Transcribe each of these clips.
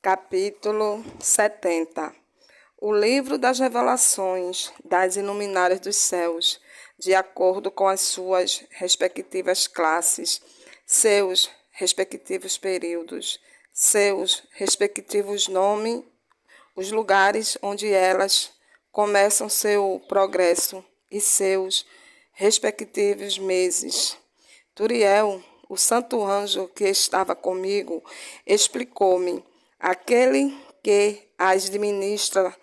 Capítulo 70. O livro das revelações das iluminárias dos céus, de acordo com as suas respectivas classes, seus respectivos períodos, seus respectivos nomes, os lugares onde elas começam seu progresso e seus respectivos meses. Turiel, o santo anjo que estava comigo, explicou-me: aquele que as administra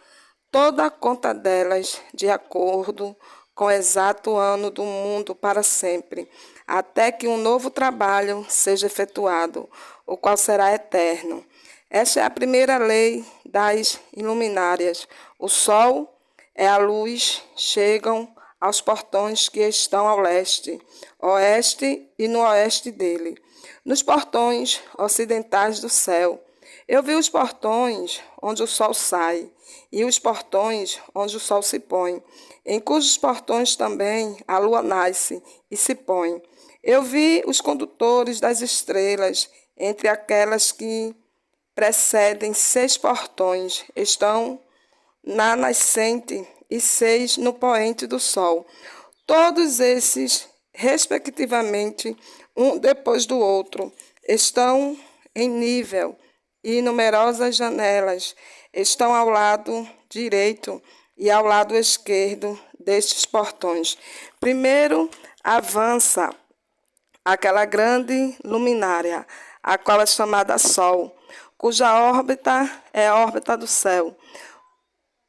toda a conta delas de acordo com o exato ano do mundo para sempre, até que um novo trabalho seja efetuado, o qual será eterno. Esta é a primeira lei das iluminárias. O sol e a luz chegam aos portões que estão ao leste, oeste e no oeste dele, nos portões ocidentais do céu. Eu vi os portões onde o sol sai e os portões onde o sol se põe, em cujos portões também a lua nasce e se põe. Eu vi os condutores das estrelas entre aquelas que precedem 6 portões, estão na nascente e 6 no poente do sol. Todos esses, respectivamente, um depois do outro, estão em nível e numerosas janelas estão ao lado direito e ao lado esquerdo destes portões. Primeiro avança aquela grande luminária, a qual é chamada Sol, cuja órbita é a órbita do céu.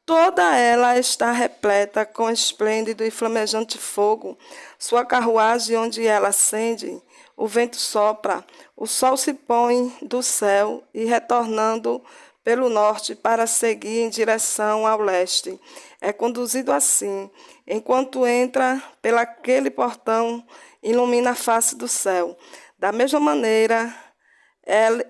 Toda ela está repleta com esplêndido e flamejante fogo. Sua carruagem, onde ela acende, o vento sopra, o sol se põe do céu e, retornando pelo norte para seguir em direção ao leste, é conduzido assim, enquanto entra pelaquele portão, ilumina a face do céu. Da mesma maneira,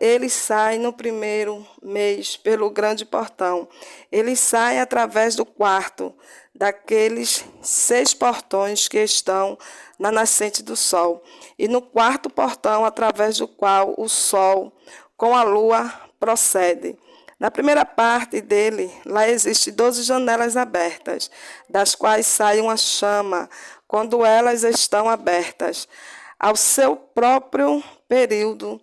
ele sai no primeiro mês pelo grande portão. Ele sai através do quarto, daqueles 6 portões que estão na nascente do sol, e no quarto portão através do qual o sol com a lua procede. Na primeira parte dele, lá existem 12 janelas abertas, das quais sai uma chama quando elas estão abertas. Ao seu próprio período,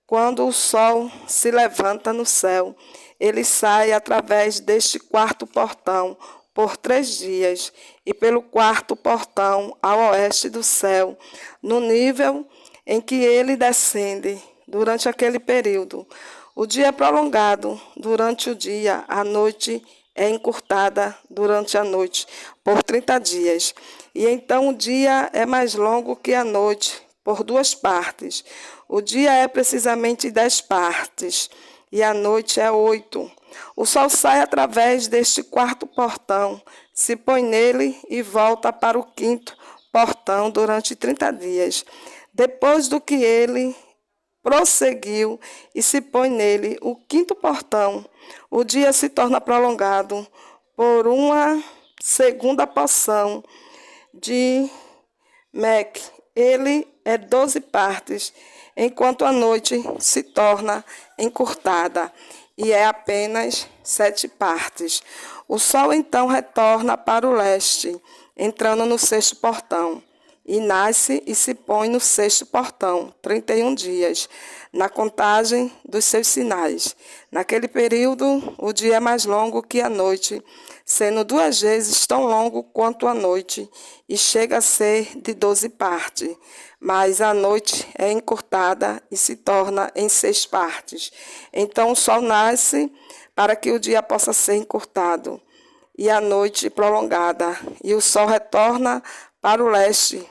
quando o sol se levanta no céu, ele sai através deste quarto portão por 3 dias, e pelo quarto portão ao oeste do céu, no nível em que ele descende durante aquele período. O dia é prolongado durante o dia, a noite é encurtada durante a noite por 30 dias. E então o dia é mais longo que a noite, por 2 partes. O dia é precisamente 10 partes, e a noite é 8. O sol sai através deste quarto portão, se põe nele e volta para o quinto portão durante 30 dias. Depois do que ele prosseguiu e se põe nele o quinto portão, o dia se torna prolongado por uma segunda porção de Mec. Ele é 12 partes, enquanto a noite se torna encurtada e é apenas 7 partes. O sol então retorna para o leste, entrando no 6º portão, e nasce e se põe no 6º portão, 31 dias, na contagem dos seus sinais. Naquele período, o dia é mais longo que a noite, sendo 2 vezes tão longo quanto a noite, e chega a ser de 12 partes. Mas a noite é encurtada e se torna em 6 partes. Então o sol nasce para que o dia possa ser encurtado, e a noite prolongada, e o sol retorna para o leste,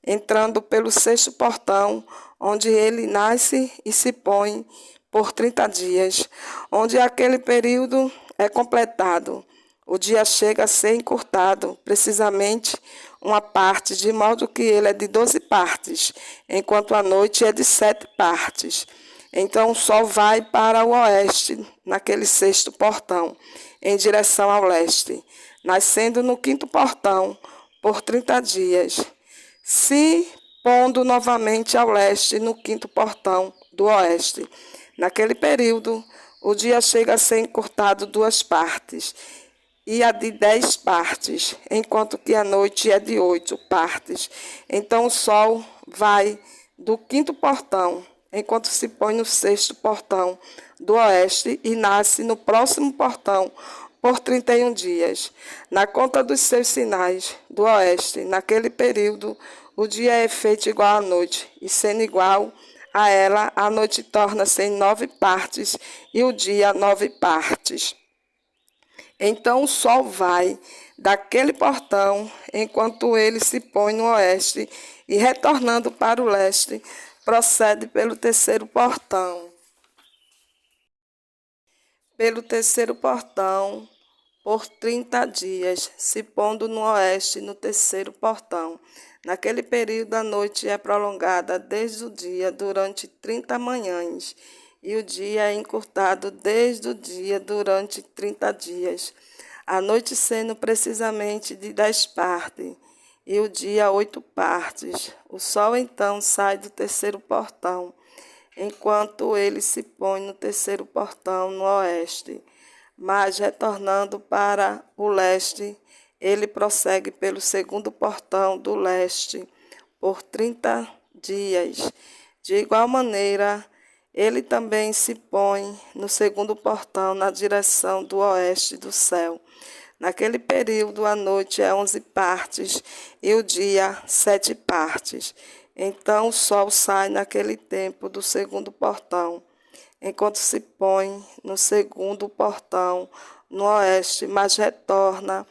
entrando pelo 6º portão, onde ele nasce e se põe por 30 dias, onde aquele período é completado. O dia chega a ser encurtado, precisamente uma parte, de modo que ele é de 12 partes, enquanto a noite é de 7 partes. Então o sol vai para o oeste, naquele 6º portão, em direção ao leste, nascendo no 5º portão por 30 dias, se pondo novamente ao leste no 5º portão do oeste. Naquele período, o dia chega a ser encurtado 2 partes, e a de 10 partes, enquanto que a noite é de 8 partes. Então o sol vai do 5º portão, enquanto se põe no 6º portão do oeste e nasce no próximo portão por 31 dias. Na conta dos seus sinais do oeste, naquele período, o dia é feito igual à noite, e sendo igual a ela, a noite torna-se em 9 partes e o dia 9 partes. Então o sol vai daquele portão, enquanto ele se põe no oeste, e retornando para o leste, procede pelo 3º portão. Pelo 3º portão, por 30 dias, se pondo no oeste no 3º portão. Naquele período, a noite é prolongada desde o dia durante 30 manhãs, e o dia é encurtado desde o dia durante 30 dias. A noite sendo precisamente de 10 partes, e o dia 8 partes. O sol então sai do 3º portão, enquanto ele se põe no 3º portão no oeste. Mas, retornando para o leste, ele prossegue pelo 2º portão do leste por 30 dias. De igual maneira, ele também se põe no 2º portão na direção do oeste do céu. Naquele período, a noite é 11 partes e o dia 7 partes. Então o sol sai naquele tempo do 2º portão, enquanto se põe no 2º portão no oeste, mas retorna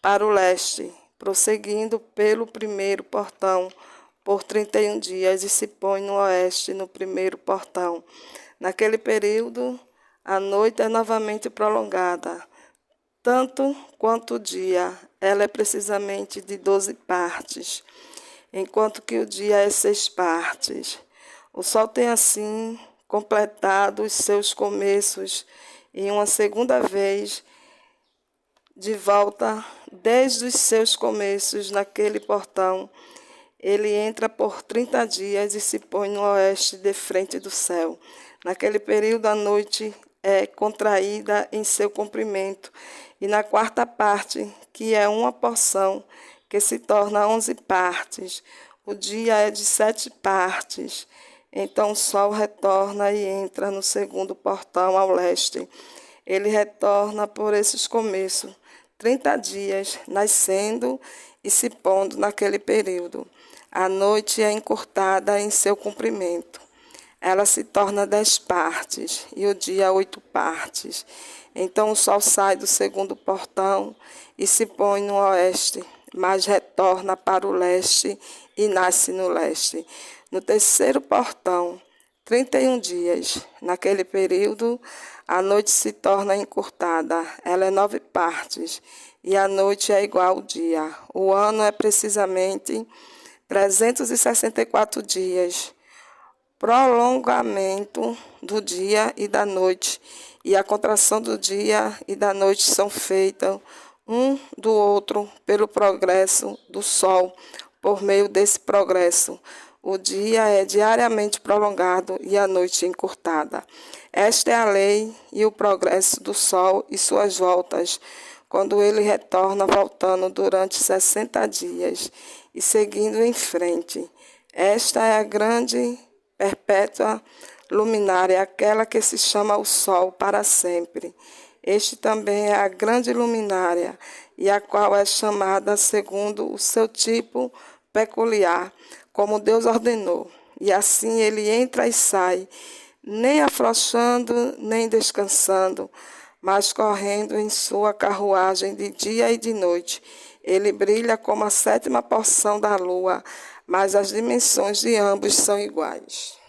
para o leste, prosseguindo pelo 1º portão por 31 dias e se põe no oeste no 1º portão. Naquele período, a noite é novamente prolongada, tanto quanto o dia. Ela é precisamente de 12 partes, enquanto que o dia é 6 partes. O sol tem assim completado os seus começos e uma segunda vez de volta desde os seus começos naquele portão. Ele entra por 30 dias e se põe no oeste de frente do céu. Naquele período a noite é contraída em seu comprimento, e na 4ª parte, que é uma porção, que se torna 11 partes, o dia é de 7 partes. Então o sol retorna e entra no 2º portão ao leste. Ele retorna por esses começos, 30 dias, nascendo e se pondo naquele período. A noite é encurtada em seu comprimento. Ela se torna 10 partes e o dia 8 partes. Então o sol sai do 2º portão e se põe no oeste, mas retorna para o leste e nasce no leste. No 3º portão, 31 dias. Naquele período, a noite se torna encurtada. Ela é 9 partes e a noite é igual ao dia. O ano é precisamente 364 dias. Prolongamento do dia e da noite, e a contração do dia e da noite são feitas um do outro pelo progresso do sol. Por meio desse progresso, o dia é diariamente prolongado e a noite encurtada. Esta é a lei e o progresso do sol e suas voltas, quando ele retorna voltando durante 60 dias e seguindo em frente. Esta é a grande perpétua luminária, aquela que se chama o sol para sempre. Este também é a grande luminária, e a qual é chamada segundo o seu tipo peculiar, como Deus ordenou. E assim ele entra e sai, nem afrouxando, nem descansando, mas correndo em sua carruagem de dia e de noite. Ele brilha como a 7ª porção da lua, mas as dimensões de ambos são iguais.